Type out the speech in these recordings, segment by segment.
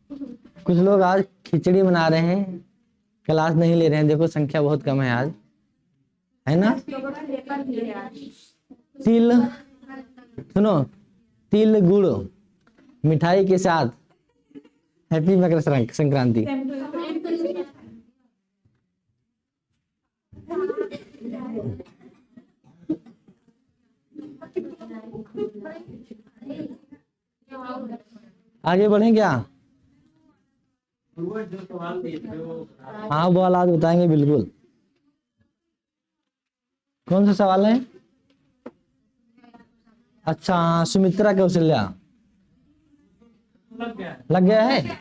कुछ लोग आज खिचड़ी बना रहे हैं, क्लास नहीं ले रहे हैं। देखो संख्या बहुत कम है आज, है ना। तिल, सुनो, तिल गुड़ मिठाई के साथ हैप्पी मकर संक्रांति। आगे बढ़े क्या? हाँ वो वाला आज बताएंगे बिल्कुल। कौन सा सवाल है? अच्छा हाँ, सुमित्रा कौशल्या लग गया है।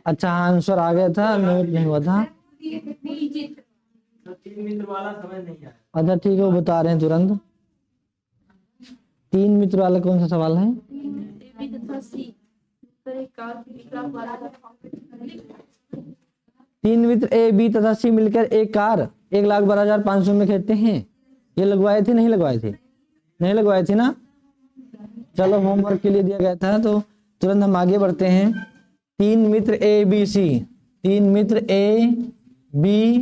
अच्छा हाँ, आंसर आ गया था, नोट नहीं हुआ था। अच्छा ठीक है, वो बता रहे हैं तुरंत। 3 मित्र वाला कौन सा सवाल है? तीन मित्र ए बी तथा सी मिलकर एक कार 1,12,500 में खरीदते हैं। ये लगवाए थे नहीं लगवाए थे? नहीं लगवाए थे ना। चलो होमवर्क के लिए दिया गया था तो तुरंत हम आगे बढ़ते हैं। 3 मित्र A B C, 3 Mitra A B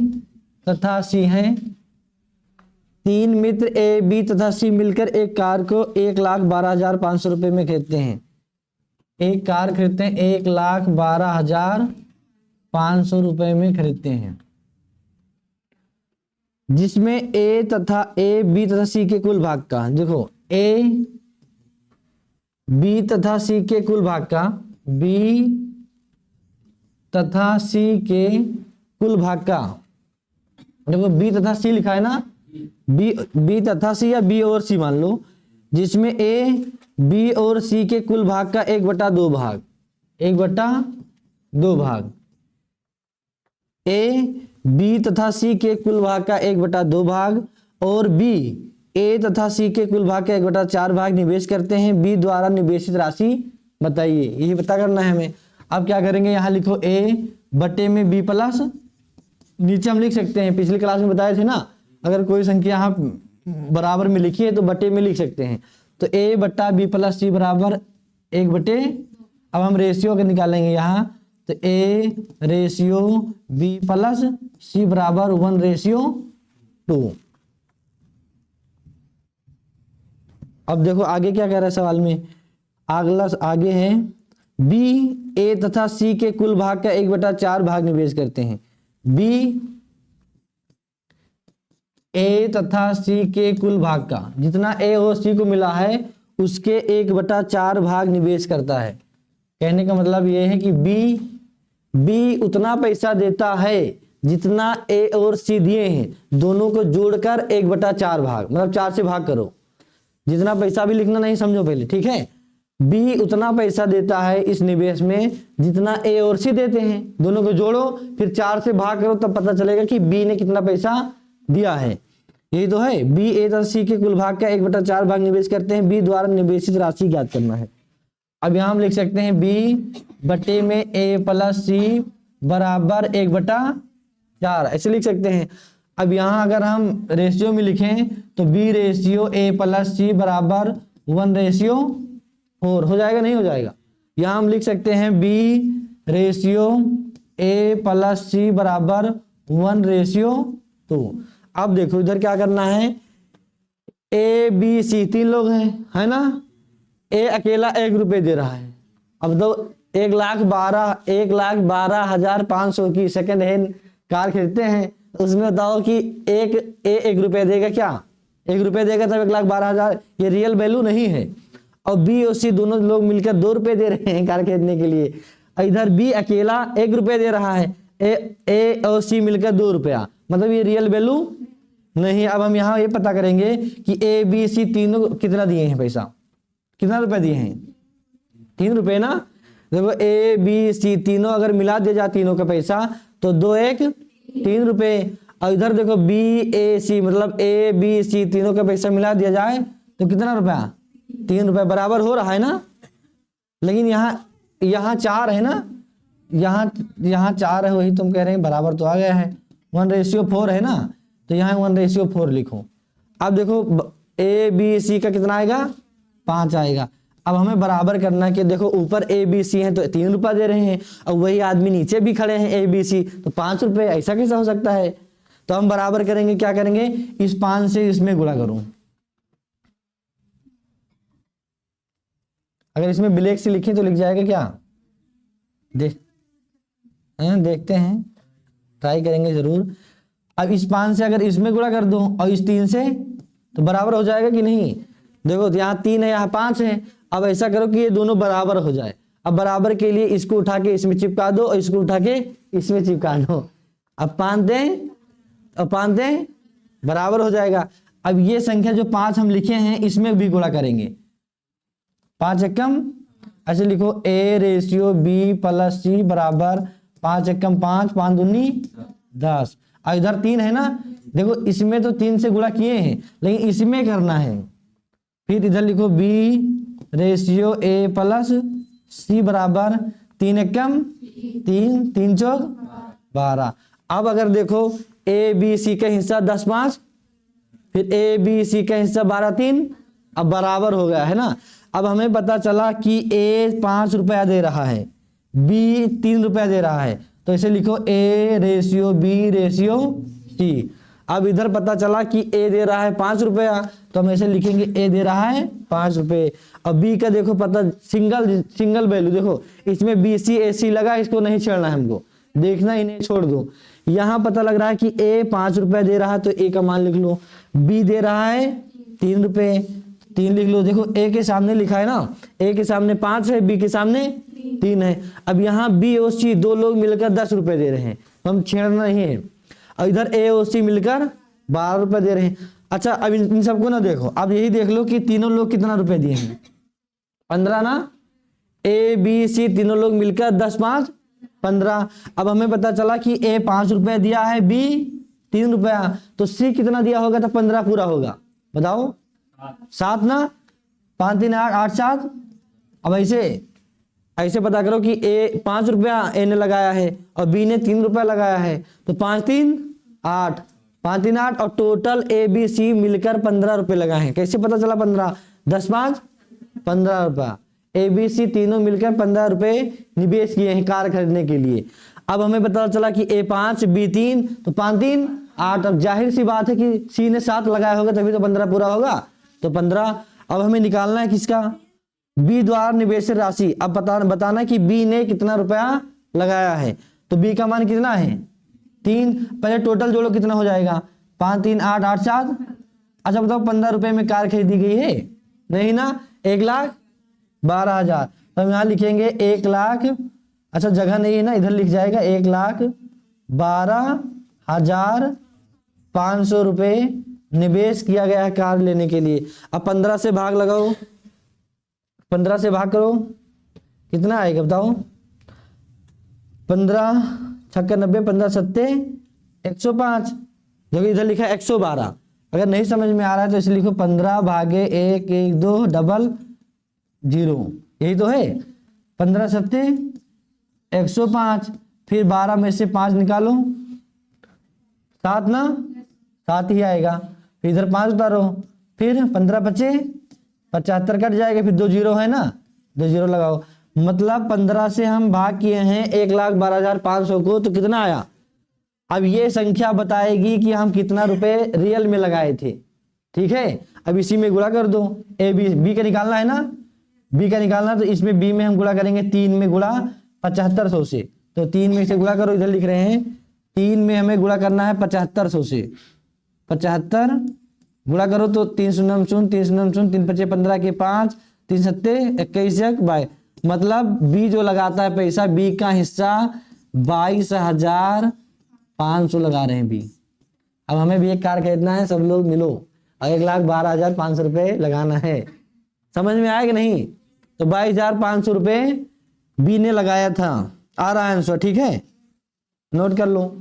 तथा सी हैं। 3 मित्र ए बी तथा सी मिलकर एक कार को 1,12,500 रुपए में खरीदते हैं। एक कार खरीदते हैं 1,12,500 रुपए में खरीदते हैं, जिसमें ए बी तथा सी के कुल भाग का, देखो ए बी तथा सी के कुल भाग का, बी तथा सी के कुल भाग का, देखो बी तथा सी लिखा है ना, बी तथा सी या बी और सी मान लो, जिसमें ए बी और सी के कुल भाग का 1/2 भाग, 1/2 भाग, ए बी तथा सी के कुल भाग का 1/2 भाग और बी ए तथा सी के कुल भाग का 1/4 भाग निवेश करते हैं। बी द्वारा निवेशित राशि बताइए, यही पता करना है हमें। अब क्या करेंगे, यहाँ लिखो ए बटे में बी प्लस, नीचे हम लिख सकते हैं, पिछली क्लास में बताए थे ना, अगर कोई संख्या यहाँ बराबर में लिखी है तो बटे में लिख सकते हैं। तो ए बट्टा बी प्लस सी बराबर 1/, अब हम रेशियो के निकालेंगे यहाँ, तो ए रेशियो बी प्लस सी बराबर 1:2। अब देखो आगे क्या कह रहा है सवाल में, अगला आगे है बी ए तथा सी के कुल भाग का 1/4 भाग निवेश करते हैं। बी ए तथा सी के कुल भाग का, जितना ए और सी को मिला है उसके 1/4 भाग निवेश करता है। कहने का मतलब यह है कि बी उतना पैसा देता है जितना ए और सी दिए हैं, दोनों को जोड़कर 1/4 भाग, मतलब 4 से भाग करो। जितना पैसा भी लिखना नहीं, समझो पहले, ठीक है। बी उतना पैसा देता है इस निवेश में जितना ए और सी देते हैं, दोनों को जोड़ो फिर 4 से भाग करो, तब पता चलेगा कि बी ने कितना पैसा दिया है। यही तो है, बी ए तथा सी के कुल भाग का 1/4 भाग निवेश करते हैं। बी द्वारा निवेशित राशि ज्ञात करना है। अब यहां हम लिख सकते हैं बी बटे में ए प्लस सी बराबर 1/4, ऐसे लिख सकते हैं। अब यहां अगर हम रेशियो में लिखें तो बी रेशियो ए प्लस सी बराबर 1:4 हो जाएगा, नहीं हो जाएगा। यहां हम लिख सकते हैं बी रेशियो ए प्लस सी बराबर 1:2। अब देखो इधर क्या करना है, ए बी सी 3 लोग हैं, है ना। ए अकेला 1 रुपए दे रहा है। अब दो 1,12,500 की सेकंड हैंड कार खरीदते हैं, उसमें बताओ कि एक रुपए देगा, क्या 1 रुपए देगा तब 1,12,000, ये रियल वैल्यू नहीं है। और बी और सी दोनों लोग मिलकर 2 रुपए दे रहे हैं कार खरीदने के लिए। इधर बी अकेला 1 रुपए दे रहा है, ए और सी मिलकर 2 रुपया, मतलब ये रियल वैल्यू नहीं। अब हम यहाँ ये पता करेंगे कि ए बी सी तीनों कितना दिए हैं, पैसा कितना रुपए दिए हैं, 3 रुपए ना। देखो ए बी सी तीनों अगर मिला दिया जाए तीनों का पैसा तो 2 1 3 रुपए। और इधर देखो बी ए सी, मतलब ए बी सी तीनों का पैसा मिला दिया जाए तो कितना रुपया, 3 रुपए, बराबर हो रहा है ना। लेकिन यहाँ 4 है ना, यहाँ 4 है, वही तुम कह रहे हैं बराबर तो आ गया है, 1:4 है ना, तो यहाँ 1:4 लिखो। अब देखो ए बी सी का कितना आएगा, 5 आएगा। अब हमें बराबर करना है कि देखो ऊपर ए बी सी है तो 3 रुपया दे रहे हैं, और वही आदमी नीचे भी खड़े हैं ए बी सी तो 5 रुपये, ऐसा कैसा हो सकता है। तो हम बराबर करेंगे, क्या करेंगे, इस 5 से इसमें गुणा करूं। अगर इसमें ब्लैक से लिखें तो लिख जाएगा क्या, देखते हैं, ट्राई करेंगे जरूर। अब इस 5 से अगर इसमें गुणा कर दूं और इस 3 से, तो बराबर हो जाएगा कि नहीं। देखो यहाँ 3 है, यहाँ 5 है। अब ऐसा करो कि ये दोनों बराबर हो जाए। अब बराबर के लिए इसको उठा के इसमें चिपका दो और इसको उठा के इसमें चिपका दो। अब 5 दें और 5 दें, बराबर हो जाएगा। अब ये संख्या जो 5 हम लिखे हैं इसमें भी गुणा करेंगे। 5 एकम, ऐसे लिखो ए रेशियो बी प्लस सी बराबर 5 एकम 5, 5 दूनी 10। और इधर 3 है ना, देखो इसमें तो 3 से गुणा किए हैं, लेकिन इसमें करना है। फिर इधर लिखो बी रेशियो ए प्लस सी बराबर 3 एकम 3, 3 चौक 12। अब अगर देखो ए बी सी का हिस्सा 10 5, फिर ए बी सी का हिस्सा 12 3, अब बराबर हो गया है ना। अब हमें पता चला कि ए 5 रुपया दे रहा है, बी 3 रुपया दे रहा है, तो इसे लिखो A ratio B ratio C. अब इधर पता चला कि ए दे रहा है 5 रुपया, तो हम ऐसे लिखेंगे ए दे रहा है 5 रुपये। अब बी का देखो पता, सिंगल वैल्यू, देखो इसमें बी सी ए सी लगा, इसको नहीं छेड़ना है हमको, देखना ही नहीं, छोड़ दो। यहाँ पता लग रहा है कि ए 5 रुपया दे रहा है, तो ए का मान लिख लो। बी दे रहा है 3 रुपये, 3 लिख लो। देखो ए के सामने लिखा है ना, ए के सामने 5 है, बी के सामने 3 है। अब यहाँ बी और सी दो लोग मिलकर 10 रुपए दे रहे हैं, तो हम छेड़ना नहीं है। और इधर ए और सी मिलकर 12 रुपए दे रहे हैं। अच्छा, अब इन सबको ना देखो, अब यही देख लो कि तीनों लोग कितना रुपए दिए हैं, 15 ना। ए बी सी तीनों लोग मिलकर 10 5 15। अब हमें पता चला कि ए 5 रुपए दिया है, बी 3 रुपया, तो सी कितना दिया होगा, तो 15 पूरा होगा। बताओ 7 ना, 5 3 8 8 7। अब ऐसे पता करो कि ए 5 रुपया ए ने लगाया है और बी ने 3 रुपया लगाया है, तो 5 3 8, 5 3 8, और टोटल ए बी सी मिलकर 15 रुपए लगाए हैं। कैसे पता चला 15, 10 5 15 रुपया, ए बी सी तीनों मिलकर 15 रुपए निवेश किए हैं कार खरीदने के लिए। अब हमें पता चला कि ए 5 बी 3, तो 5 3 8। अब जाहिर सी बात है कि सी ने 7 लगाया होगा, तभी तो 15 पूरा होगा, तो 15। अब हमें निकालना है किसका, बी द्वारा निवेशित राशि। अब बताना कि बी ने कितना रुपया लगाया है, तो बी का मान कितना है 3। पहले टोटल जोड़ो कितना हो जाएगा, 5 3 8 8 7। अच्छा बताओ 15 रुपए में कार खरीदी गई है, नहीं ना, 1,12,000। तो हम यहाँ लिखेंगे 1 लाख, अच्छा जगह नहीं है ना, इधर लिख जाएगा 1,12,500 रुपए निवेश किया गया है कार लेने के लिए। अब 15 से भाग लगाओ, 15 से भाग करो, कितना आएगा बताओ, 15 छक्का 90, 15 सत्ते 105। देखो इधर लिखा है 112। अगर नहीं समझ में आ रहा है तो इसे लिखो 15 भागे 1 1 2 डबल 0, यही तो है। 15 सत्ते 105, फिर 12 में से 5 निकालो, 7 ना, 7 ही आएगा। फिर इधर 5 उतारो, फिर 15 बचे 75 कट जाएगा, फिर 2 जीरो है ना, 2 जीरो लगाओ। मतलब 15 से हम भाग किए हैं 1,12,500 को, तो कितना आया। अब ये संख्या बताएगी कि हम कितना रुपए रियल में लगाए थे, ठीक है। अब इसी में गुणा कर दो, ए बी का निकालना है ना, बी का निकालना, तो इसमें बी में हम गुणा करेंगे 3 में गुणा 7500 से, तो 3 में से गुणा करो, इधर लिख रहे हैं 3 में हमें गुणा करना है 7500 से। 75 गुणा करो तो 3 0 0 3 0 0 3 5 15 के 5 3 सत्ते 21 बाय, मतलब बी जो लगाता है पैसा, बी का हिस्सा 22,500 लगा रहे हैं बी। अब हमें भी एक कार खरीदना है, सब लोग मिलो, 1,12,500 रुपए लगाना है। समझ में आया कि नहीं, तो 22,500 रुपए बी ने लगाया था। आ रहा है आंसर, ठीक है, नोट कर लो।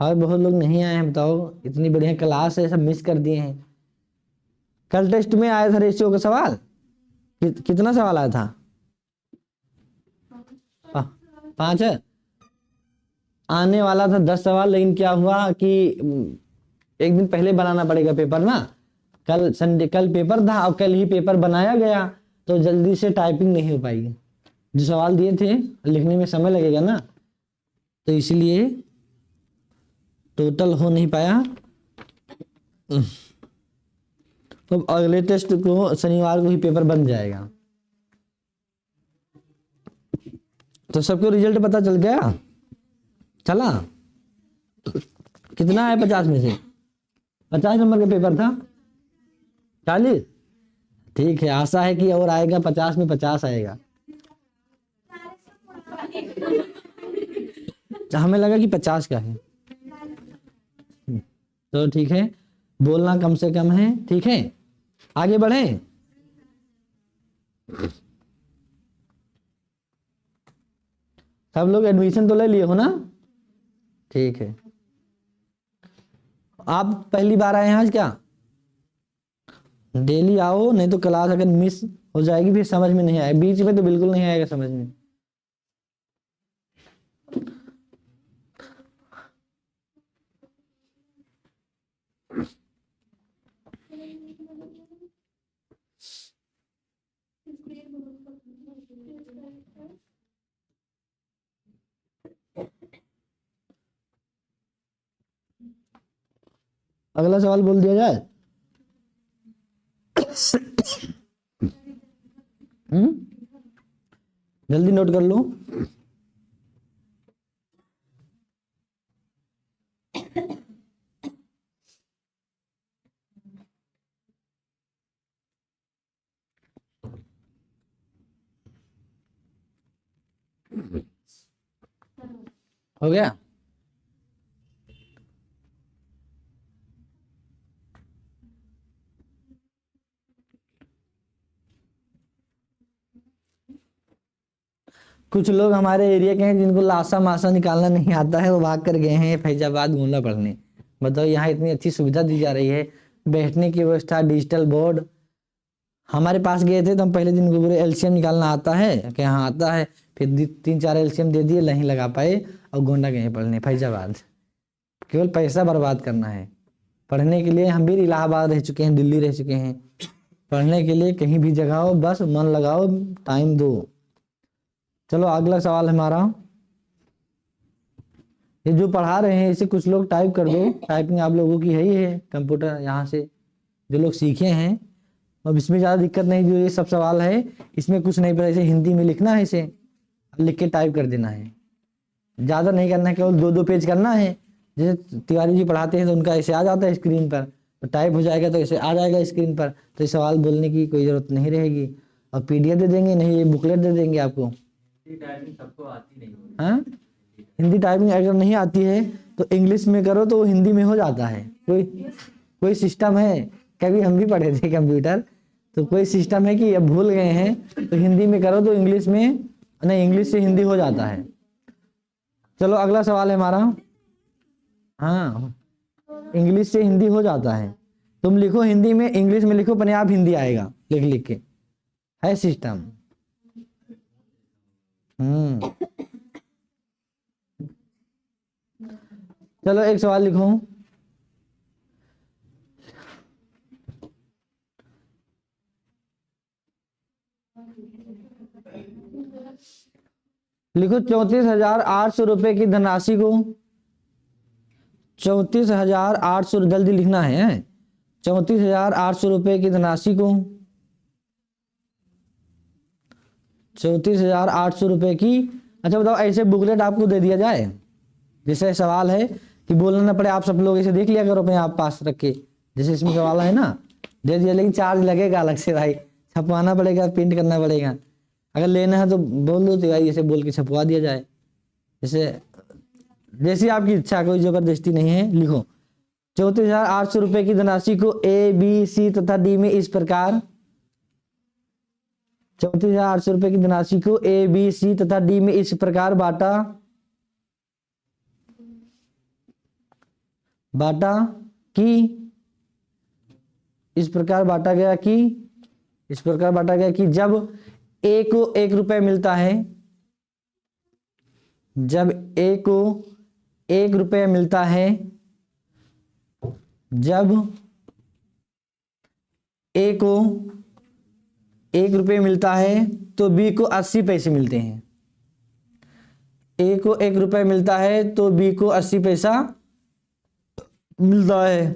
और बहुत लोग नहीं आए हैं, बताओ इतनी बढ़िया क्लास है, सब मिस कर दिए हैं। कल टेस्ट में आया था रेशियो का सवाल, कितना सवाल आया था? 5 है। आने वाला था 10 सवाल, लेकिन क्या हुआ कि एक दिन पहले बनाना पड़ेगा पेपर ना। कल संडे, कल पेपर था और कल ही पेपर बनाया गया, तो जल्दी से टाइपिंग नहीं हो पाएगी। जो सवाल दिए थे लिखने में समय लगेगा ना, तो इसलिए टोटल हो नहीं पाया। तो अगले टेस्ट को शनिवार को ही पेपर बन जाएगा। तो सबको रिजल्ट पता चल गया? चला? कितना है 50 में से? 50 नंबर का पेपर था? 40? ठीक है, आशा है कि और आएगा, 50 में 50 आएगा। हमें लगा कि 50 का है। तो ठीक है, बोलना कम से कम है, ठीक है। आगे बढ़े। सब लोग एडमिशन तो ले लिए हो ना? ठीक है। आप पहली बार आए हैं आज क्या? डेली आओ, नहीं तो क्लास अगर मिस हो जाएगी फिर समझ में नहीं आएगा, बीच में तो बिल्कुल नहीं आएगा समझ में। अगला सवाल बोल दिया जाए। जल्दी नोट कर लो। हो गया? कुछ लोग हमारे एरिया के हैं जिनको लासा मासा निकालना नहीं आता है, वो भाग कर गए हैं फैजाबाद गोंडा पढ़ने। बताओ, यहाँ इतनी अच्छी सुविधा दी जा रही है, बैठने की व्यवस्था, डिजिटल बोर्ड। हमारे पास गए थे तो हम पहले दिन को बोले एलसीएम निकालना आता है कि हाँ आता है, फिर 3-4 एलसीएम दे दिए, नहीं लगा पाए और गोंडा गए पढ़ने फैजाबाद। केवल पैसा बर्बाद करना है। पढ़ने के लिए हम भी इलाहाबाद रह चुके हैं, दिल्ली रह चुके हैं। पढ़ने के लिए कहीं भी जगह हो, बस मन लगाओ, टाइम दो। चलो अगला सवाल हमारा, ये जो पढ़ा रहे हैं इसे कुछ लोग टाइप कर दो। टाइपिंग आप लोगों की है ही है, कंप्यूटर यहाँ से जो लोग सीखे हैं। अब इसमें ज़्यादा दिक्कत नहीं, जो ये सब सवाल है इसमें कुछ नहीं पता, इसे हिंदी में लिखना है, इसे लिख के टाइप कर देना है। ज़्यादा नहीं करना है, केवल 2-2 पेज करना है। जैसे तिवारी जी पढ़ाते हैं तो उनका ऐसे आ जाता है स्क्रीन पर, तो टाइप हो जाएगा तो ऐसे आ जाएगा स्क्रीन पर, तो ये सवाल बोलने की कोई ज़रूरत नहीं रहेगी। और पीडीएफ दे देंगे, नहीं ये बुकलेट दे देंगे आपको। सबको आती नहीं। हाँ, हिंदी टाइपिंग अगर नहीं आती है तो इंग्लिश में करो तो हिंदी में हो जाता है। कोई सिस्टम है, कभी हम भी पढ़े थे कंप्यूटर, तो कोई सिस्टम है कि अब भूल गए हैं, तो हिंदी में करो तो इंग्लिश में, नहीं इंग्लिश से हिंदी हो जाता है। चलो अगला सवाल है हमारा। हाँ, इंग्लिश से हिंदी हो जाता है। तुम लिखो हिंदी में, इंग्लिश में लिखो, अपने आप हिंदी आएगा लिख लिख के, है सिस्टम। चलो एक सवाल लिखो। लिखो 34,800 रुपए की धनराशि को, 34,800, जल्दी लिखना है। 34,800 रुपए की धनराशि को, 34,800 रुपए की। अच्छा बताओ, ऐसे बुकलेट आपको दे दिया जाए, जैसे सवाल है कि बोलना ना पड़े, आप सब लोग इसे देख लिया करो अपने आप पास रख के, जैसे इसमें सवाल है ना, दे दिया, लेकिन चार्ज लगेगा अलग से भाई, छपवाना पड़ेगा, प्रिंट करना पड़ेगा। अगर लेना है तो बोल दो तो भाई ऐसे बोल के छपवा दिया जाए, जैसे जैसी आपकी इच्छा, कोई जबरदस्ती नहीं है। लिखो 34,800 रुपए की धनराशि को ए, बी, सी तथा डी में इस प्रकार, 34,800 रुपए की धनराशि को ए, बी, सी तथा डी में इस प्रकार बांटा। बांटा कि इस प्रकार बांटा गया कि जब ए को 1 रुपए मिलता है, जब ए को 1 रुपए मिलता है, जब ए को 1 रुपए मिलता है तो बी को 80 पैसे मिलते हैं। ए को 1 रुपए मिलता है तो बी को 80 पैसा मिलता है।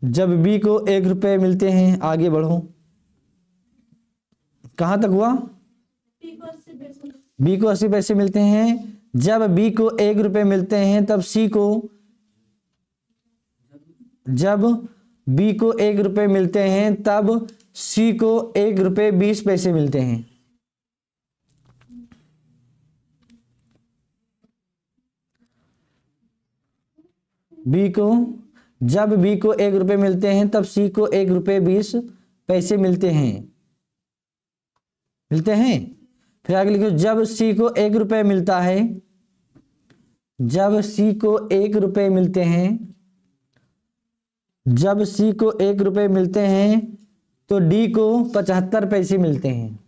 जब बी को 1 रुपए मिलते हैं, आगे बढ़ो, कहां तक हुआ? बी को 80 पैसे मिलते हैं। जब बी को 1 रुपए मिलते हैं तब सी को, जब बी को 1 रुपए मिलते हैं तब सी को 1 रुपए 20 पैसे मिलते हैं। बी को, जब बी को 1 रुपए मिलते हैं तब सी को 1 रुपए 20 पैसे मिलते हैं। फिर आगे लिखो, जब सी को 1 रुपए मिलता है, जब सी को 1 रुपए मिलते हैं, जब सी को 1 रुपए मिलते हैं तो डी को 75 पैसे मिलते हैं।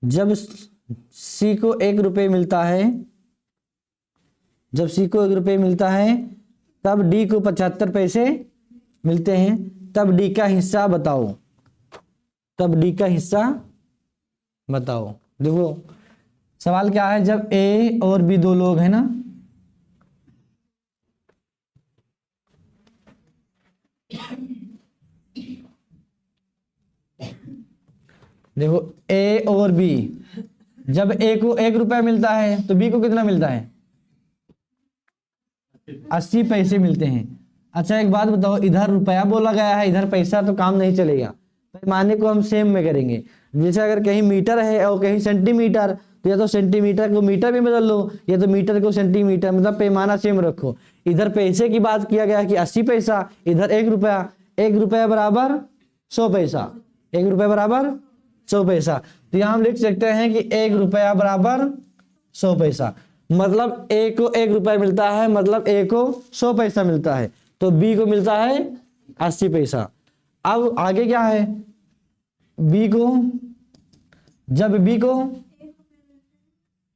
जब सी को 1 रुपए मिलता है, जब सी को 1 रुपए मिलता है तब डी को 75 पैसे मिलते हैं। तब डी का हिस्सा बताओ, तब डी का हिस्सा बताओ। देखो सवाल क्या है, जब ए और बी दो लोग हैं ना, देखो ए और बी, जब ए को 1 रुपया मिलता है तो बी को कितना मिलता है? 80 पैसे मिलते हैं। अच्छा एक बात बताओ, इधर रुपया बोला गया है, इधर पैसा, तो काम नहीं चलेगा। पैमाने को हम सेम में करेंगे। जैसे अगर कहीं मीटर है और कहीं सेंटीमीटर, तो या तो सेंटीमीटर को मीटर में बदल लो या तो मीटर को सेंटीमीटर, मतलब पैमाना सेम रखो। इधर पैसे की बात किया गया कि 80 पैसा, इधर 1 रुपया, 1 रुपया बराबर 100 पैसा, 1 रुपया बराबर 100 पैसा। तो यहाँ हम लिख सकते हैं कि 1 रुपया बराबर 100 पैसा, मतलब ए को 1 रुपया मिलता है, मतलब ए को 100 पैसा मिलता है, तो बी को मिलता है 80 पैसा। अब आगे क्या है, बी को, जब बी को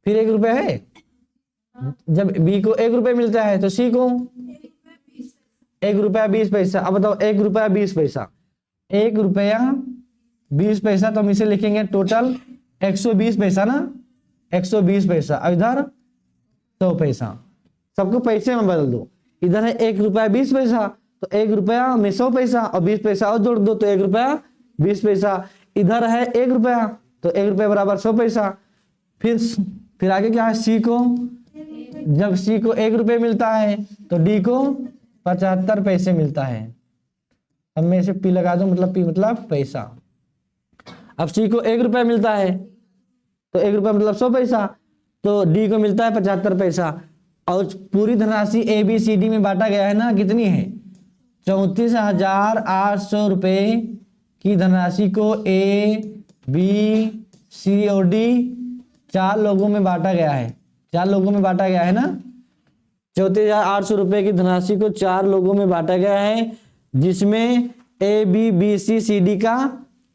फिर 1 रुपया है, जब बी को 1 रुपया मिलता है तो सी को 1 रुपया 20 पैसा। अब बताओ 1 रुपया 20 पैसा, 1 रुपया 20 पैसा, तो हम इसे लिखेंगे टोटल 120 पैसा ना, 120 पैसा। अब इधर 100 पैसा, सबको पैसे में बदल दो। इधर है 1 रुपया 20 पैसा, तो 1 रुपया में 100 पैसा और 20 पैसा और जोड़ दो तो 1 रुपया 20 पैसा। इधर है 1 रुपया, तो 1 रुपया बराबर 100 पैसा। फिर आगे क्या है, सी को, जब सी को 1 रुपये मिलता है तो डी को 75 पैसे मिलता है। अब मैं इसे पी लगा दूं, मतलब पी मतलब पैसा। अब सी को 1 रुपया मिलता है तो 1 रुपया मतलब 100 पैसा, तो डी को मिलता है 75 पैसा। और पूरी धनराशि ए बी सी डी में बांटा गया है ना, कितनी है? 34,800 रुपये की धनराशि को ए बी सी और डी 4 लोगों में बांटा गया है। 4 लोगों में बांटा गया है ना, 34,800 रुपये की धनराशि को 4 लोगों में बांटा गया है, जिसमें A B B C C D का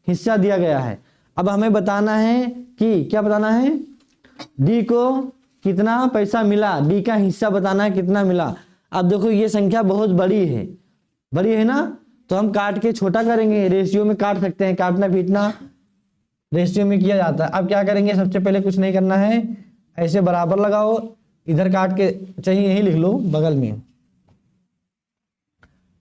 हिस्सा दिया गया है। अब हमें बताना है कि क्या बताना है, डी को कितना पैसा मिला, डी का हिस्सा बताना है कितना मिला। अब देखो ये संख्या बहुत बड़ी है, बड़ी है ना, तो हम काट के छोटा करेंगे, रेशियो में काट सकते हैं, काटना पीटना रेशियो में किया जाता है। अब क्या करेंगे, सबसे पहले कुछ नहीं करना है, ऐसे बराबर लगाओ, इधर काट के चाहिए यही लिख लो बगल में।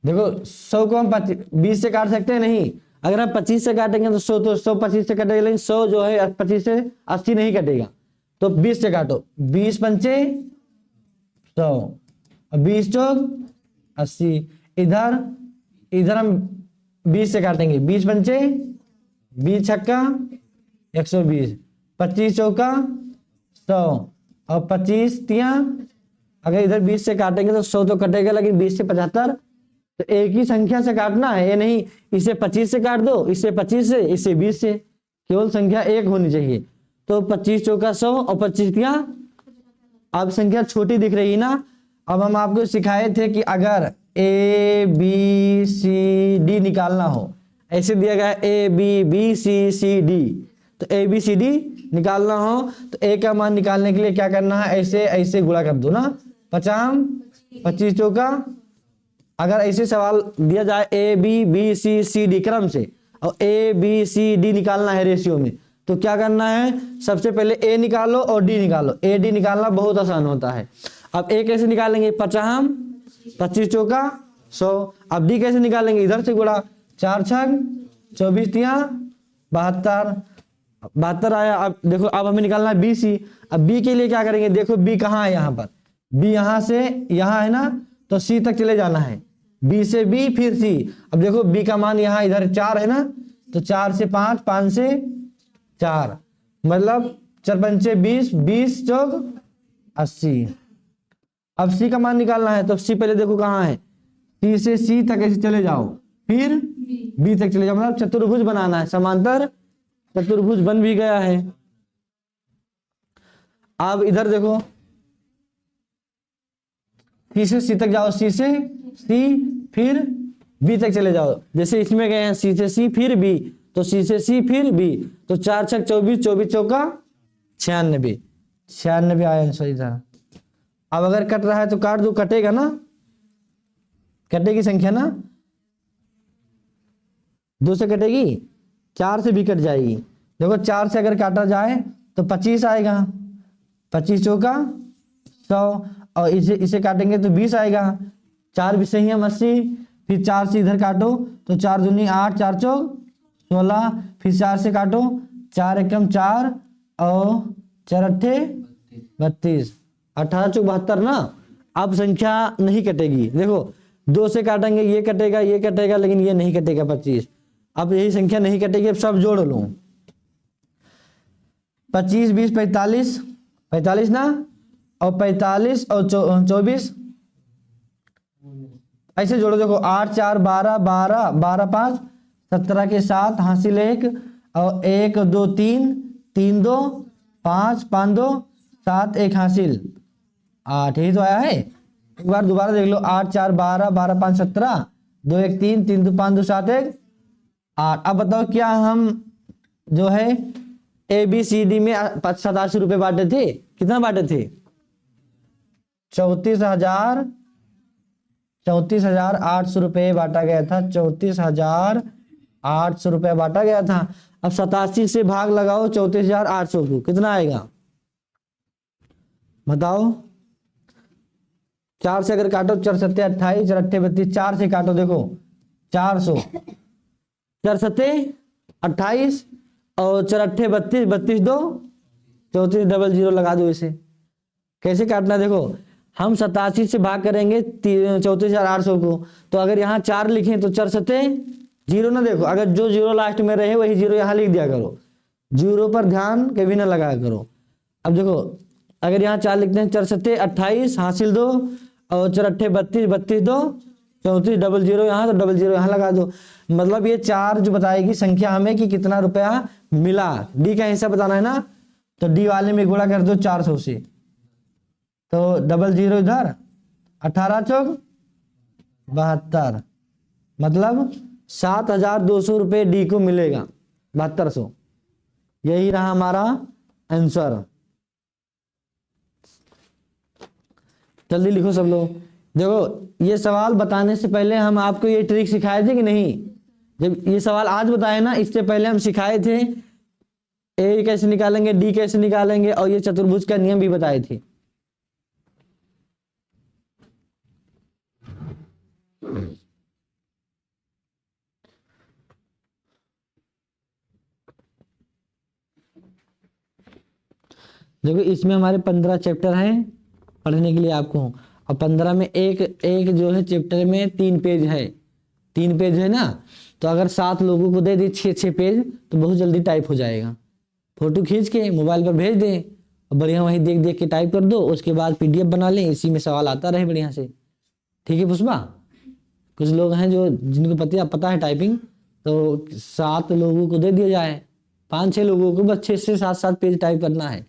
देखो 100 को हम 20 से काट सकते हैं नहीं, अगर हम 25 से काटेंगे तो 100, तो 100 25 से कटेगा, लेकिन 100 जो है 25 से 80 नहीं कटेगा, तो 20 से काटो। 20 पंचे 100 और 20 चौक 80। इधर हम 20 से काटेंगे, 20 पंचे 20 छक्का 120, 25 चौका 100 और 25 तिया। अगर इधर 20 से काटेंगे तो 100 तो कटेगा, लेकिन 20 से 75, तो एक ही संख्या से काटना है, ये नहीं इसे 25 से काट दो, इससे 25 से, इससे 20 से, केवल संख्या एक होनी चाहिए। तो 25 चौका 100 और 25 तिया, अब संख्या छोटी दिख रही है ना। अब हम आपको सिखाए थे कि अगर ए बी सी डी निकालना हो, ऐसे दिया गया A B B C C D, तो ए बी सी डी निकालना हो तो ए का मान निकालने के लिए क्या करना है, ऐसे ऐसे गुणा कर दो ना, 50 25 चौका। अगर ऐसे सवाल दिया जाए A B B C C D क्रम से और ए बी सी डी निकालना है रेशियो में, तो क्या करना है, सबसे पहले ए निकालो और डी निकालो। ए डी निकालना बहुत आसान होता है। अब ए कैसे निकालेंगे, 50 25 चौका 100। अब डी कैसे निकालेंगे, इधर से गुणा, 4 छक 24 तिया 72 आया। अब देखो अब हमें निकालना है बी सी। अब बी के लिए क्या करेंगे, देखो बी कहाँ है, यहाँ पर बी यहाँ से यहाँ है ना, तो सी तक चले जाना है, बी से बी फिर सी। अब देखो बी का मान यहाँ इधर 4 है ना, तो 4 से 5 5 से 4, मतलब 4 पंचे 20 20 चौक 80। अब सी का मान निकालना है, तो सी पहले देखो कहाँ है, सी से सी तक ऐसे चले जाओ, फिर बी तक चले जाओ, मतलब चतुर्भुज बनाना है, समांतर चतुर्भुज बन भी गया है। अब इधर देखो सी से सी तक जाओ, सी से सी फिर बी तक चले जाओ, जैसे इसमें गए हैं सी से सी फिर बी, तो सी से सी फिर बी, तो 4 छक 24 24 चौका 96 96 आया आंसर इधर। अब अगर कट रहा है तो काट दो, कटेगा ना, कटेगी संख्या ना, 2 से कटेगी, 4 से भी कट जाएगी। देखो 4 से अगर काटा जाए तो 25 आएगा, 25 चौका 100, और इसे काटेंगे तो 20 आएगा, 4 भी सही है 80, फिर 4 से इधर काटो तो 4 दूनी 8 4 चौक 16, फिर 4 से काटो, 4 एकम 4 और 4 अट्ठे 32, 18 चौक 72 ना। अब संख्या नहीं कटेगी, देखो 2 से काटेंगे ये कटेगा, लेकिन ये नहीं कटेगा 25। अब यही संख्या नहीं कटेगी, अब सब जोड़ लो, 25 20 45 45 ना, और 45 और 24 ऐसे जोड़ो, देखो 8 4 12 12 12 5 17 के 7 हासिल 1 और 1 2 3 3 2 5 5 2 7 1 हासिल 8, यही तो आया है। एक बार दोबारा देख लो, 8 4 12 12 5 17 2 1 3 3 2 5 2 7 1 8। अब बताओ क्या हम जो है ए बी सी डी में 87 रुपए बांटे थे, कितना बांटे थे, 34,800 रुपए बांटा गया था, 34,800 रुपया बांटा गया था। अब 87 से भाग लगाओ 34,800 को, कितना आएगा बताओ। 4 से अगर काटो 4 सत्ते 28 4 अट्ठे 32, 4 से काटो देखो 400, 4 सत्ते 28 और 4 अट्ठे 32 32 2 34 डबल 0 लगा दो। इसे कैसे काटना, देखो हम 87 से भाग करेंगे 34,800 को, तो अगर यहाँ 4 लिखें तो 4 सत्ते 0 ना, देखो अगर जो 0 लास्ट में रहे वही 0 यहाँ लिख दिया करो, 0 पर ध्यान कभी ना लगाया करो। अब देखो अगर यहाँ 4 लिखते हैं, 4 सत्ते 28 हासिल 2 और 4 अट्ठे 32 32 2 34 डबल 0 यहाँ, तो डबल 0 यहाँ लगा दो। मतलब ये 4 जो बताएगी संख्या हमें कि कितना रुपया मिला। डी का हिस्सा बताना है ना, तो डी वाले में गुणा कर दो 400 से, तो डबल 0 इधर 18 चौक 72, मतलब 7,200 रुपये डी को मिलेगा, 7200। यही रहा हमारा आंसर। जल्दी लिखो सब लोग। देखो ये सवाल बताने से पहले हम आपको ये ट्रिक सिखाए थे कि नहीं, जब ये सवाल आज बताए ना, इससे पहले हम सिखाए थे ए कैसे निकालेंगे, डी कैसे निकालेंगे, और ये चतुर्भुज का नियम भी बताए थे। देखो इसमें हमारे 15 चैप्टर हैं पढ़ने के लिए आपको, और 15 में एक एक जो है चैप्टर में 3 पेज है, 3 पेज है ना, तो अगर 7 लोगों को दे दी 6 पेज तो बहुत जल्दी टाइप हो जाएगा। फोटो खींच के मोबाइल पर भेज दें और बढ़िया वहीं देख देख के टाइप कर दो, उसके बाद PDF बना लें, इसी में सवाल आता रहे बढ़िया से। ठीक है पुष्पा, कुछ लोग हैं जो जिनको पता है टाइपिंग, तो 7 लोगों को दे दिया जाए, 5-6 लोगों को बस 6 से 7 पेज टाइप करना है,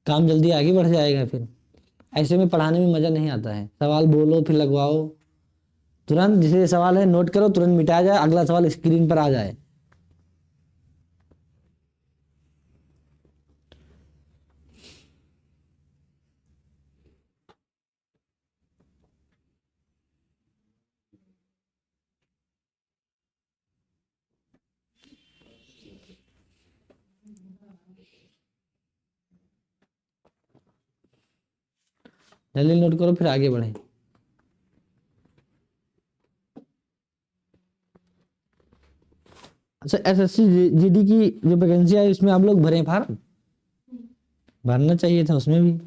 काम जल्दी आगे बढ़ जाएगा। फिर ऐसे में पढ़ाने में मजा नहीं आता है, सवाल बोलो फिर लगवाओ, तुरंत जिसे सवाल है नोट करो, तुरंत मिटाया जाए, अगला सवाल स्क्रीन पर आ जाए। जल्दी नोट करो फिर आगे बढ़े। अच्छा, एसएससी जीडी की जो वैकेंसी आई उसमें आप लोग भरे फार्म? भरना चाहिए था उसमें भी।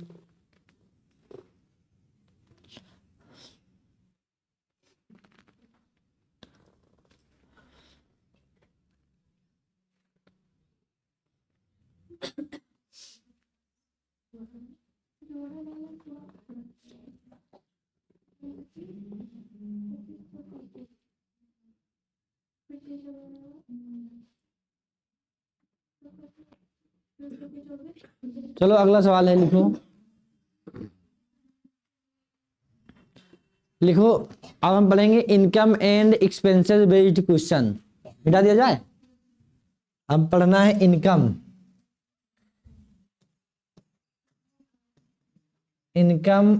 चलो अगला सवाल है, लिखो लिखो। अब हम पढ़ेंगे income and expenses based question. मिटा दिया जाए। अब पढ़ना है income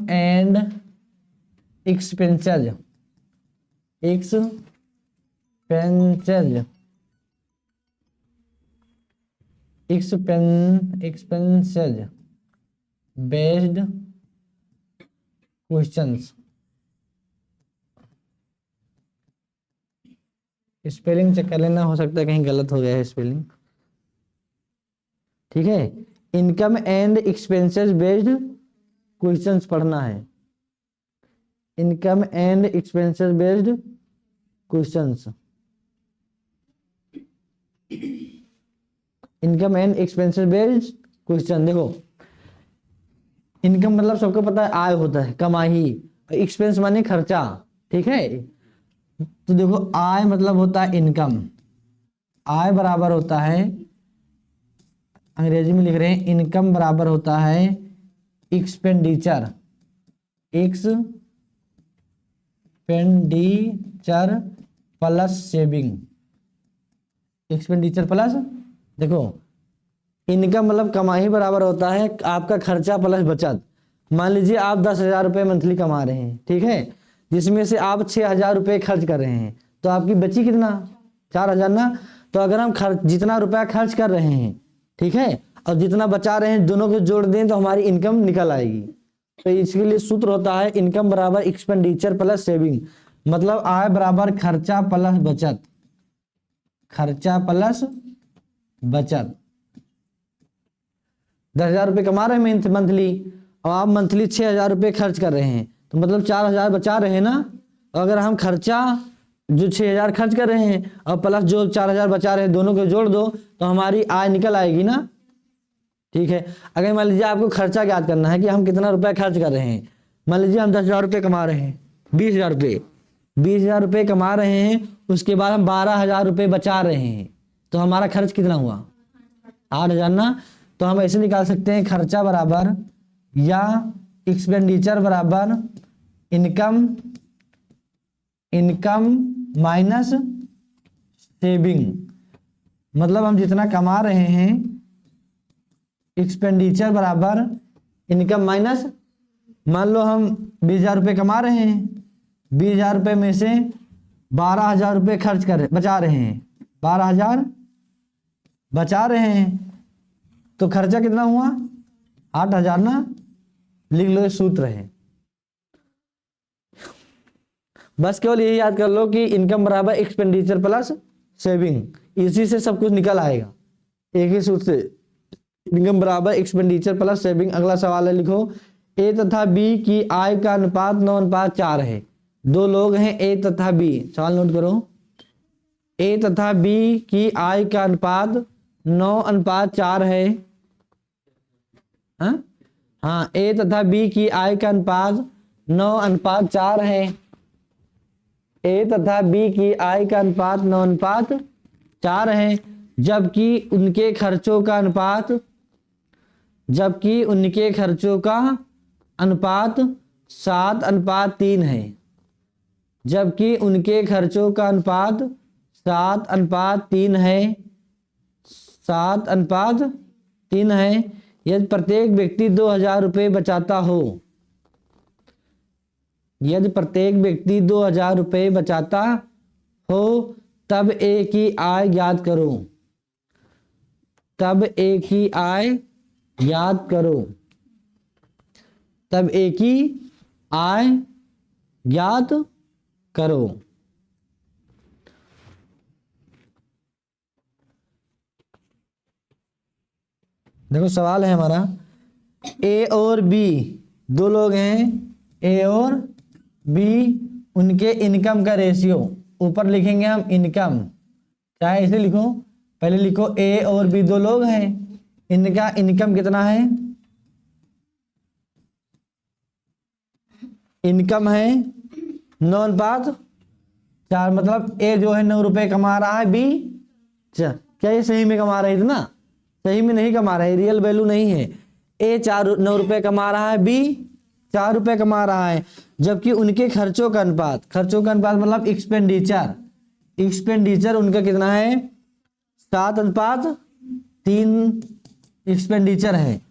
and expenses expenses based questions. Spelling check कर लेना, हो सकता है कहीं गलत हो गया है स्पेलिंग। ठीक है, income and expenses based questions पढ़ना है। Income and expenses based questions. Income and expenses based question. देखो, इनकम मतलब सबको पता है आय होता है, कमाई। एक्सपेंस माने खर्चा। ठीक है, तो देखो आय मतलब होता है इनकम। आय बराबर होता है, अंग्रेजी में लिख रहे हैं, इनकम बराबर होता है expenditure plus saving. Expenditure plus, देखो इनकम मतलब कमाई बराबर होता है आपका खर्चा प्लस बचत। मान लीजिए आप 10,000 रुपये मंथली कमा रहे हैं, ठीक है, जिसमें से आप 6,000 रुपये खर्च कर रहे हैं, तो आपकी बची कितना? 4,000 ना। तो अगर हम जितना रुपया खर्च कर रहे हैं, ठीक है, और जितना बचा रहे हैं, दोनों को जोड़ दें तो हमारी इनकम निकल आएगी। तो इसके लिए सूत्र होता है इनकम बराबर एक्सपेंडिचर प्लस सेविंग। मतलब आय बराबर खर्चा प्लस बचत। खर्चा प्लस बचत। 10,000 रुपये कमा रहे हैं मंथली, और आप मंथली 6,000 रुपये खर्च कर रहे हैं, तो मतलब 4,000 बचा रहे हैं ना। अगर हम खर्चा जो 6,000 खर्च कर रहे हैं और प्लस जो 4,000 बचा रहे हैं, दोनों को जोड़ दो तो हमारी आय निकल आएगी ना। ठीक है, अगर मान लीजिए आपको खर्चा ज्ञात करना है कि हम कितना रुपया खर्च कर रहे हैं। मान लीजिए हम 10,000 रुपये कमा रहे हैं, 20,000 रुपये 20,000 रुपये कमा रहे हैं, उसके बाद हम 12,000 रुपये बचा रहे हैं, तो हमारा खर्च कितना हुआ? 8,000 ना। तो हम ऐसे निकाल सकते हैं, खर्चा बराबर या एक्सपेंडिचर बराबर इनकम माइनस सेविंग। मतलब हम जितना कमा रहे हैं, एक्सपेंडिचर बराबर इनकम माइनस, मान लो हम 20,000 रुपये कमा रहे हैं, 20,000 रुपये में से 12,000 रुपये खर्च कर बचा रहे हैं, 12,000 बचा रहे हैं, तो खर्चा कितना हुआ? 8,000 ना। लिख लो, ये सूत्र है। बस केवल यही याद कर लो कि इनकम बराबर एक्सपेंडिचर प्लस सेविंग, इसी से सब कुछ निकल आएगा, एक ही सूत्र से। इनकम बराबर एक्सपेंडिचर प्लस सेविंग। अगला सवाल है, लिखो ए तथा बी की आय का अनुपात 9:4 है। दो लोग हैं ए तथा बी। सवाल नोट करो। ए तथा बी की आय का अनुपात 9:4 है। हाँ, ए तथा बी की आय का अनुपात 9:4 है। ए तथा बी की आय का अनुपात 9:4 है। जबकि उनके खर्चों का अनुपात 7:3 है। जबकि उनके खर्चों का अनुपात 7:3 है। 7:3 है। यदि प्रत्येक व्यक्ति 2,000 रुपये बचाता हो, यदि प्रत्येक व्यक्ति 2,000 रुपये बचाता हो, तब ए की आय ज्ञात करो। तब ए की आय ज्ञात करो। तब ए की आय ज्ञात करो। देखो सवाल है हमारा, ए और बी दो लोग हैं, ए और बी, उनके इनकम का रेशियो, ऊपर लिखेंगे हम इनकम, चाहे इसे लिखो, पहले लिखो ए और बी दो लोग हैं, इनका इनकम कितना है, इनकम है 9:4, मतलब ए जो है 9 रुपए कमा रहा है, बी क्या ये सही में कमा रहा है इतना? सही में नहीं कमा रहा है, रियल वैल्यू नहीं है। ए 9 रुपए कमा रहा है, बी 4 रुपए कमा रहा है। जबकि उनके खर्चों का अनुपात मतलब एक्सपेंडिचर उनका कितना है, 7:3 एक्सपेंडिचर है।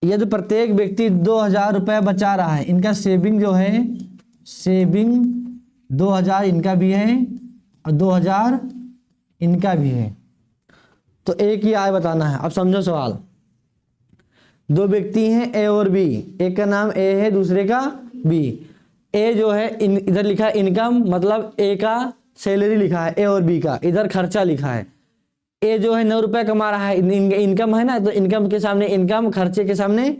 यदि प्रत्येक व्यक्ति 2,000 रुपए बचा रहा है, इनका सेविंग जो है, सेविंग 2,000 इनका भी है और 2,000 इनका भी है, तो ए की आय बताना है। अब समझो सवाल, दो व्यक्ति हैं ए और बी, एक का नाम ए है, दूसरे का बी। ए जो है इधर लिखा है इनकम, मतलब ए का सैलरी लिखा है ए और बी का, इधर खर्चा लिखा है। ए जो है 9 रुपए कमा रहा है, इनकम है ना, तो इनकम के सामने इनकम, खर्चे के सामने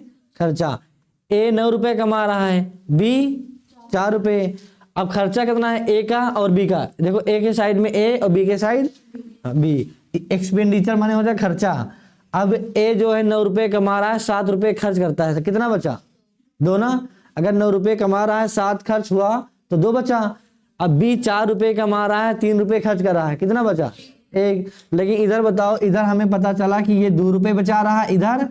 खर्चा। ए 9 रुपए कमा रहा है, बी 4 रुपए। अब खर्चा कितना है ए का और बी का, देखो ए के साइड में ए और बी के साइड बी। एक्सपेंडिचर माने होता है खर्चा। अब ए जो है 9 रुपए कमा रहा है, 7 रुपए खर्च करता है, तो कितना बचा? 2 ना। अगर 9 रुपए कमा रहा है, 7 खर्च हुआ तो 2 बचा। अब बी 4 रुपए कमा रहा है, 3 रुपए खर्च कर रहा है, कितना बचा? 1। लेकिन इधर बताओ, इधर हमें पता चला कि ये 2 रुपए बचा रहा है इधर,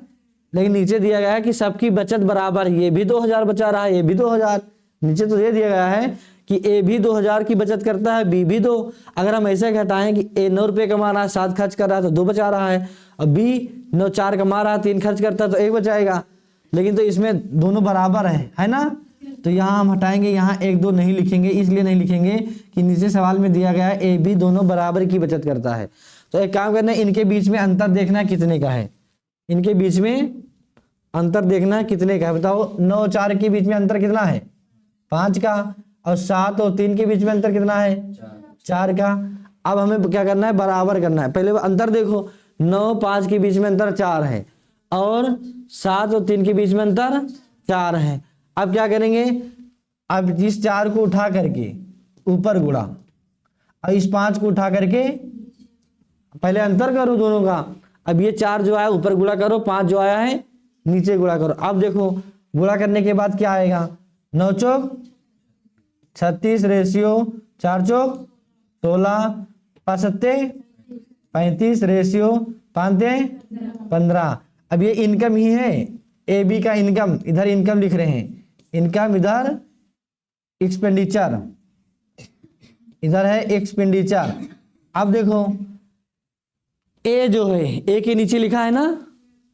लेकिन नीचे दिया गया है कि सबकी बचत बराबर, ये भी 2,000 बचा रहा है, ये भी 2,000। नीचे तो ये दिया गया है कि ए भी 2,000 की बचत करता है, बी भी 2। अगर हम ऐसे घटाएं कि ए 9 रुपए कमा रहा है, 7 खर्च कर रहा है, तो 2 बचा रहा है। और बी 4 कमा रहा है, 3 खर्च करता है, तो 1 बचाएगा। लेकिन तो इसमें दोनों बराबर है ना, तो यहाँ हम हटाएंगे, यहाँ 1 2 नहीं लिखेंगे। इसलिए नहीं लिखेंगे कि नीचे सवाल में दिया गया है ए बी दोनों बराबर की बचत करता है। तो एक काम करना है, इनके बीच में अंतर देखना कितने का है। इनके बीच में अंतर देखना कितने का है, बताओ। 9 और 4 के बीच में अंतर कितना है? 5 का। और 7 और 3 के बीच में अंतर कितना है? 4 का। अब हमें क्या करना है? बराबर करना है। पहले अंतर देखो, 9 5 के बीच में अंतर 4 है और 7 और 3 के बीच में अंतर 4 है। अब क्या करेंगे? अब इस 4 को उठा करके ऊपर गुणा और इस 5 को उठा करके पहले अंतर करो दोनों का। अब ये 4 जो आया ऊपर गुणा करो, 5 जो आया है नीचे गुणा करो। अब देखो गुणा करने के बाद क्या आएगा? 9 चौक 36 रेशियो 4 चौक 16 5 सत्ते 35 रेशियो 5 दे 15। अब ये इनकम ही है, ए बी का इनकम, इधर इनकम लिख रहे हैं, इनकम इधर एक्सपेंडिचर, इधर है एक्सपेंडिचर। अब देखो ए जो है ए के नीचे लिखा है ना,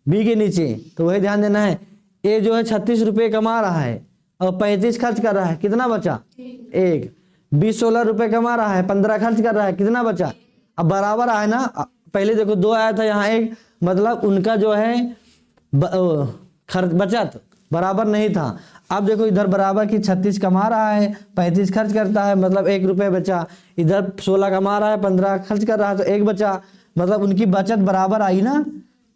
बी के नीचे, तो वही ध्यान देना है। ए जो है 36 रुपए कमा रहा है और 35 खर्च कर रहा है, कितना बचा? 1। बी 16 रुपए कमा रहा है, 15 खर्च कर रहा है, कितना बचा? अब बराबर आए ना, पहले देखो 2 आया था, यहाँ 1, मतलब उनका जो है बचत बराबर नहीं था। अब देखो इधर बराबर की 36 कमा रहा है, 35 खर्च करता है, मतलब 1 रुपये बचा। इधर 16 कमा रहा है, 15 खर्च कर रहा है, तो 1 बचा, मतलब उनकी बचत बराबर आई ना।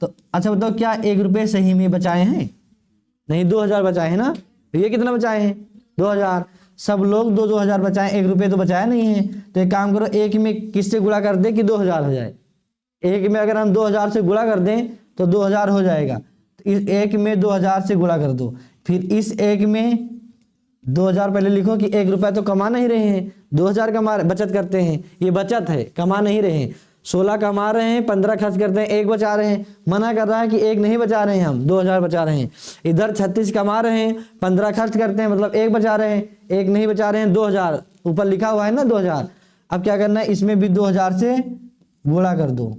तो अच्छा बताओ, क्या 1 रुपये सही में बचाए हैं? नहीं, 2,000 बचाए हैं ना। तो ये कितना बचाए हैं? 2,000। सब लोग 2,000 बचाए, 1 रुपये तो बचाया नहीं है। तो एक काम करो, 1 में किससे गुणा कर दे कि 2,000 हो जाए। 1 में अगर हम 2,000 से गुणा कर दें तो 2,000 हो जाएगा। तो इस 1 में 2,000 से गुणा कर दो। फिर इस 1 में 2,000 पहले लिखो कि 1 रुपया तो कमा नहीं रहे हैं, 2,000 कमा बचत करते हैं, ये बचत है, कमा नहीं रहे हैं। 16 कमा रहे हैं, 15 खर्च करते हैं, 1 बचा रहे हैं। मना कर रहा है कि 1 नहीं बचा रहे हैं, हम 2000 बचा रहे हैं। इधर 36 कमा रहे हैं, 15 खर्च करते हैं, मतलब 1 बचा रहे हैं, 1 नहीं बचा रहे हैं, 2000 ऊपर लिखा हुआ है ना 2000। अब क्या करना है, इसमें भी 2000 से गुणा कर दो।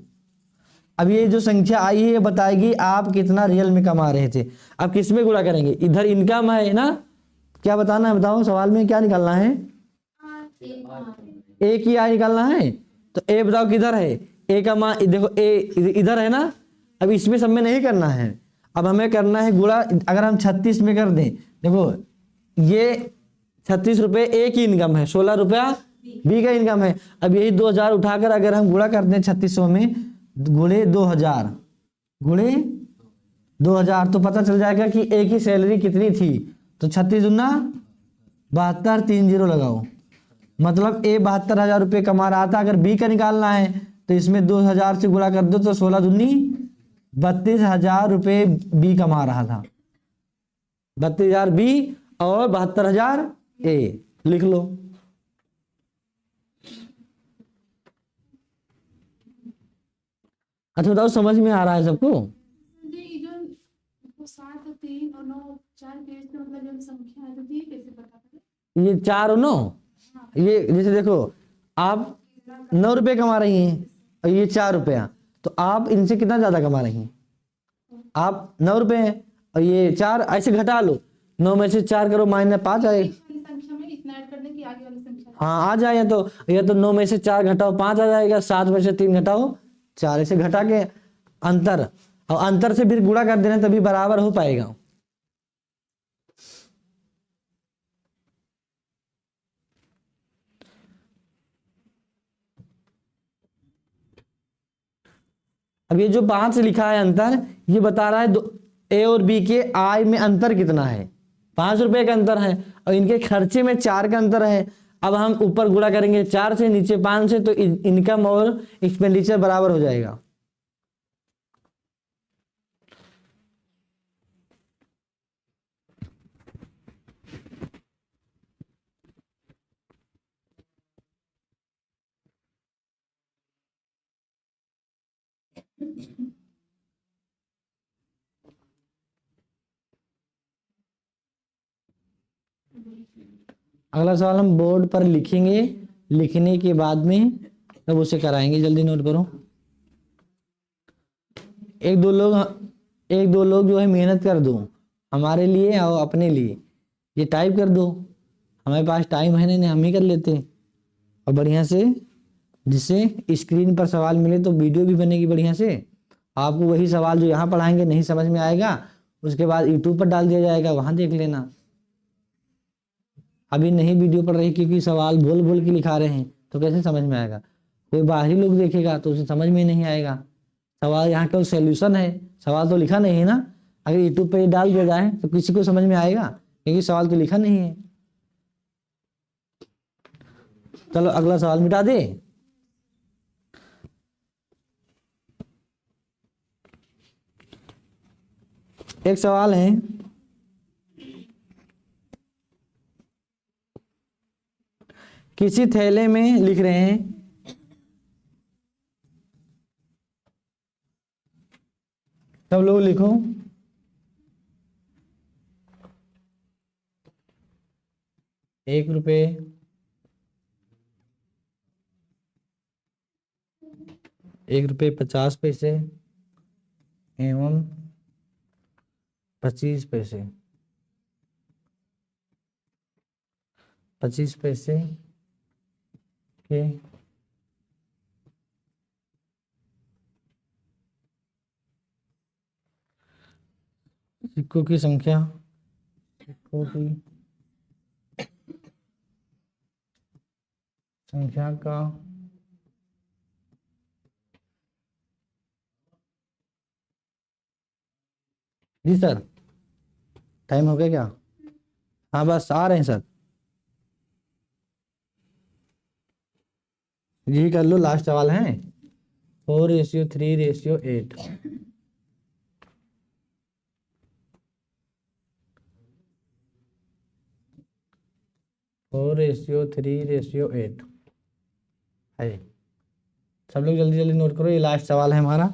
अब ये जो संख्या आई है ये बताएगी आप कितना रियल में कमा रहे थे। अब किस में गुणा करेंगे, इधर इनकम है ना, क्या बताना है बताओ, सवाल में क्या निकालना है, ए की आय निकालना है। तो ए बताओ किधर है, ए का मान देखो, ए इधर है ना। अब इसमें सब में नहीं करना है, अब हमें करना है गुणा। अगर हम 36 में कर दें, देखो ये 36 रुपये ए की इनकम है, 16 रुपया बी का इनकम है। अब यही 2000 उठाकर अगर हम गुणा कर दें 3600 में गुणे 2000 गुणे 2000, तो पता चल जाएगा कि ए की सैलरी कितनी थी। तो 36 दूना 72, 3 जीरो लगाओ, मतलब ए 72,000 रुपये कमा रहा था। अगर बी का निकालना है तो इसमें 2000 से गुणा कर दो, तो 16 दूनी 32,000 रुपये बी कमा रहा था। 32,000 बी और 72,000 ए, लिख लो। अच्छा बताओ समझ में आ रहा है सबको। ये 4 और 9, ये जैसे देखो आप 9 रुपये कमा रही हैं और ये 4 रुपया, तो आप इनसे कितना ज्यादा कमा रही हैं, आप 9 रुपये हैं और ये 4, ऐसे घटा लो, 9 में से 4 करो -5 आए। हाँ आ जाए, या तो 9 में से 4 घटाओ 5 आ जाएगा, 7 में से 3 घटाओ 4, ऐसे घटा के अंतर, और अंतर से फिर गुणा कर देना तभी बराबर हो पाएगा। अब ये जो 5 लिखा है अंतर, ये बता रहा है ए और बी के आय में अंतर कितना है, 5 रुपए का अंतर है, और इनके खर्चे में 4 का अंतर है। अब हम ऊपर गुणा करेंगे 4 से, नीचे 5 से, तो इनकम और एक्सपेंडिचर बराबर हो जाएगा। अगला सवाल हम बोर्ड पर लिखेंगे, लिखने के बाद में तब उसे कराएंगे, जल्दी नोट करो। एक दो लोग जो है मेहनत कर दो हमारे लिए और अपने लिए, ये टाइप कर दो। हमारे पास टाइम है नहीं, हम ही कर लेते और बढ़िया से, जिससे स्क्रीन पर सवाल मिले तो वीडियो भी बनेगी बढ़िया से। आपको वही सवाल जो यहाँ पढ़ाएंगे नहीं समझ में आएगा, उसके बाद यूट्यूब पर डाल दिया जाएगा, वहां देख लेना। अभी नहीं वीडियो पढ़ रही क्योंकि सवाल बोल बोल के लिखा रहे हैं, तो कैसे समझ में आएगा। कोई बाहरी लोग देखेगा तो उसे समझ में नहीं आएगा। सवाल यहाँ केवल सॉल्यूशन है, सवाल तो लिखा नहीं है ना। अगर यूट्यूब पे डाल दिया जाए तो किसी को समझ में आएगा, क्योंकि सवाल तो लिखा नहीं है। चलो अगला सवाल मिटा दे। एक सवाल है, किसी थैले में लिख रहे हैं सब लोग लिखो, ₹1, ₹1.50 एवं 25 पैसे, 25 पैसे के सिक्कों की संख्या, सिक्कों की संख्या का जी सर, टाइम हो गया क्या? हाँ बस आ रहे हैं सर, यही कर लो, लास्ट सवाल है। 4:3:8, 4:3:8 है सब लोग जल्दी जल्दी नोट करो, ये लास्ट सवाल है हमारा।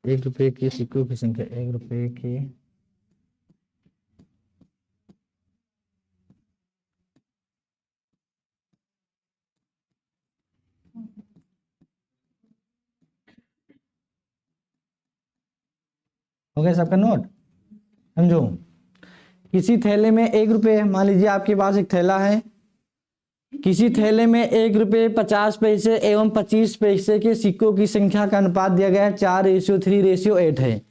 एक रुपए के सिक्कों की संख्या, 1 रुपए के हो गया सबका नोट, समझो। किसी थैले में 1 रुपए है, मान लीजिए आपके पास एक थैला है, किसी थैले में 1 रुपए 50 पैसे एवं 25 पैसे के सिक्कों की संख्या का अनुपात दिया गया है 4:3:8 है।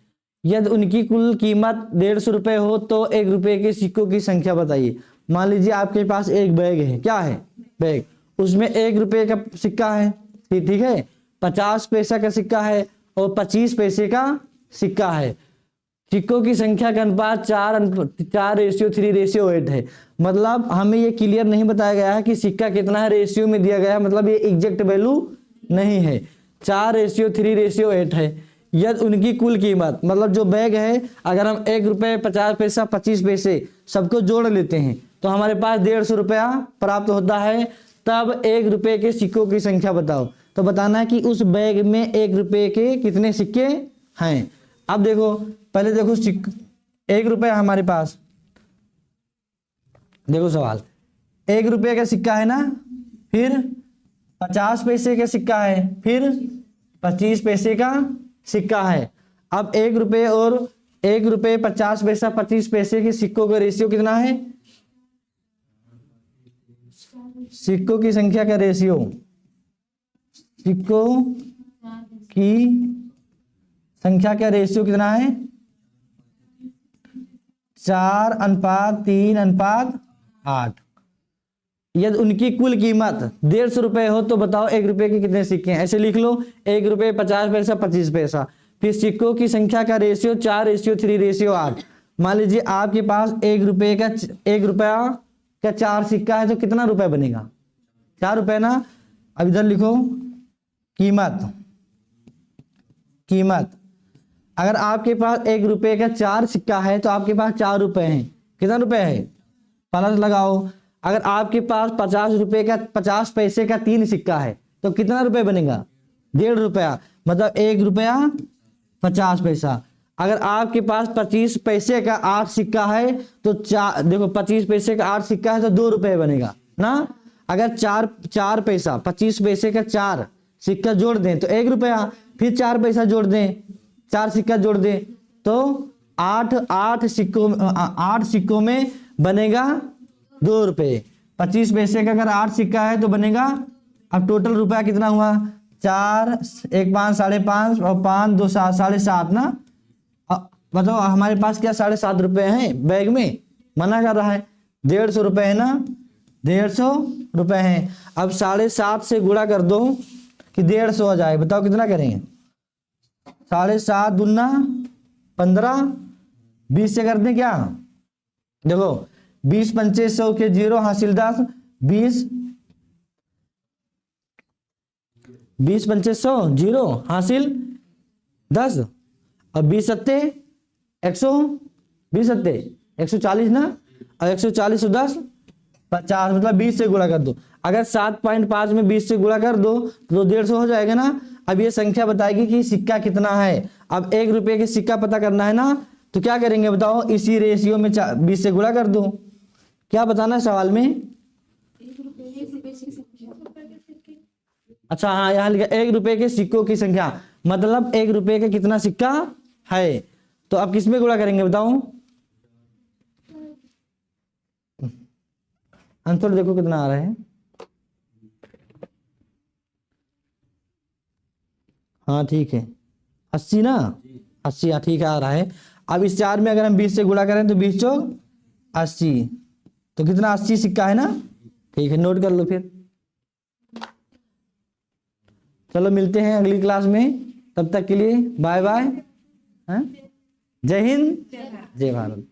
यदि उनकी कुल कीमत 150 रुपए हो तो 1 रुपए के सिक्कों की संख्या बताइए। मान लीजिए आपके पास एक बैग है, क्या है बैग, उसमें 1 रुपए का सिक्का है, ठीक है, 50 पैसा का सिक्का है और 25 पैसे का सिक्का है। सिक्कों की संख्या का अनुपात 4:3:8 है। मतलब हमें ये क्लियर नहीं बताया गया है कि सिक्का कितना है, रेशियो में दिया गया है, मतलब ये एग्जैक्ट वैल्यू नहीं है, 4:3:8 है। यदि उनकी कुल कीमत, मतलब जो बैग है, अगर हम 1 रुपए 50 पैसा 25 पैसे सबको जोड़ लेते हैं तो हमारे पास 150 रुपया प्राप्त होता है। तब 1 रुपए के सिक्कों की संख्या बताओ। तो बताना है कि उस बैग में 1 रुपए के कितने सिक्के हैं। अब देखो, पहले देखो 1 रुपए हमारे पास, देखो सवाल, 1 रुपए का सिक्का है ना, फिर 50 पैसे का सिक्का है, फिर 25 पैसे का सिक्का है। अब 1 रुपए और 1 रुपए 50 पैसा 25 पैसे के सिक्कों का रेशियो कितना है, सिक्कों की संख्या का रेशियो, सिक्कों की संख्या का रेशियो कितना है, 4:3:8। यदि उनकी कुल कीमत 150 रुपए हो तो बताओ 1 रुपए के कितने सिक्के हैं। ऐसे लिख लो, 1 रुपए 50 पैसा 25 पैसा, फिर सिक्कों की संख्या का रेशियो 4:3:8। मान लीजिए आपके पास 1 रुपए का 4 सिक्का है तो कितना रुपए बनेगा, 4 रुपए ना। अब इधर लिखो कीमत, अगर आपके पास 1 रुपए का 4 सिक्का है तो आपके पास 4 रुपए हैं, कितना रुपए है, प्लस लगाओ। अगर आपके पास 50 रुपए का 50 पैसे का 3 सिक्का है तो कितना रुपए बनेगा, 1.5 रुपया, मतलब 1 रुपया 50 पैसा। अगर आपके पास 25 पैसे का 8 सिक्का है तो देखो 25 पैसे का 8 सिक्का है तो 2 रुपए बनेगा ना। अगर 4 पैसा 25 पैसे का 4 सिक्का जोड़ दें तो 1 रुपया, फिर 4 पैसा जोड़ दें, 4 सिक्का जोड़ दें तो 8 सिक्कों में बनेगा 2 रुपए। 25 पैसे का अगर 8 सिक्का है तो बनेगा, अब टोटल रुपया कितना हुआ, 4 1 5 5.5 और 5 2 7 7.5 ना। बताओ हमारे पास क्या 7.5 रुपए हैं बैग में, मना कर रहा है, 150 रुपए है ना, 150 रुपए हैं। अब 7.5 से गुणा कर दो कि 150 आ जाए, बताओ कितना करेंगे, 7.5 दूना 15, 20 से कर दें क्या, देखो 20 पंचे 100 के 0 हासिल 10, 20 पंचे 100 0 हासिल 10, और 20 सत्ते 120 सत्ते 140 ना, और 140 10 50, मतलब 20 से गुणा कर दो। अगर 7.5 में 20 से गुणा कर दो तो 150 हो जाएगा ना। अब ये संख्या बताएगी कि सिक्का कितना है। अब 1 रुपए के सिक्का पता करना है ना, तो क्या करेंगे बताओ, इसी रेशियो में 20 से गुणा कर दो। क्या बताना है सवाल में, अच्छा हाँ यहाँ लिखा 1 रुपए के सिक्कों की संख्या, मतलब 1 रुपए का कितना सिक्का है। तो अब किस में गुणा करेंगे बताओ, आंसर देखो कितना आ रहा है, हाँ ठीक है 80 ना, 80, ठीक है आ रहा है। अब इस 4 में अगर हम 20 से गुणा करें तो 20 चौक 80, तो कितना 80 सिक्का है ना, ठीक है नोट कर लो फिर। चलो मिलते हैं अगली क्लास में, तब तक के लिए बाय बाय। जय हिंद जय भारत।